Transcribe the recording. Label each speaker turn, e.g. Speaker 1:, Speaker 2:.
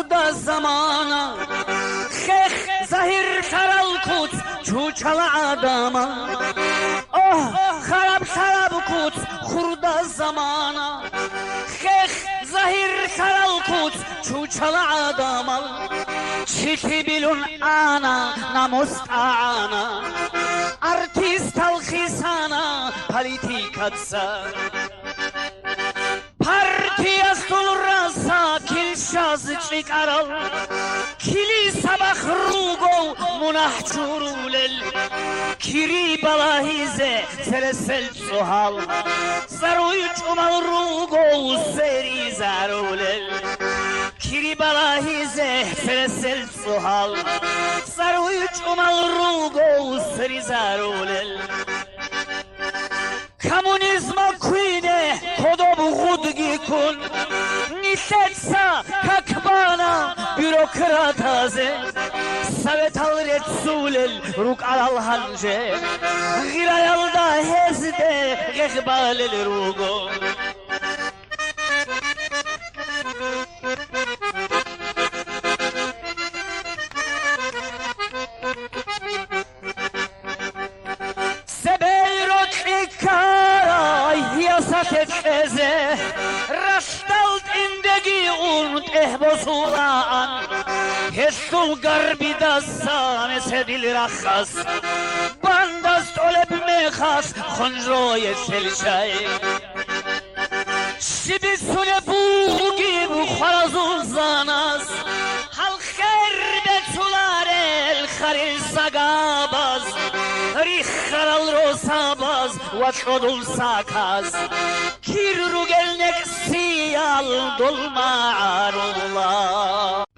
Speaker 1: خورده زمانه خیخ زهیر ترال کت چوچل آدمه خراب کت خورده زمانه خیخ زهیر ترال کت چوچل آدمه چیتی بیلون آنا نمستعانه artist alkhisana politikatsa partiya stolrasa kilshaz chikaral kili sabah rugo munahchurulel kiri balahize seresel suhal zaruy chumal rugo seri zarulel kiri balahize seresel suhal zaruy chumal rugo seri zarulel коммунизма куйне кодоб худги кун нисетса как бана бюрократазе советал рецулел рук алал ханже гираялда хезде гехбалел руго Eze rastalt indegi und ehbosulan Hestul garbi dassan esedil rakhas Bandas toleb mekhas khonjoy selshay Sibisune bugib kharazul zanas Hal khair betulare el kharil sagabaz Rikharal rosabaz watrodul sakaz Kirru gelnek siyal dolma arullah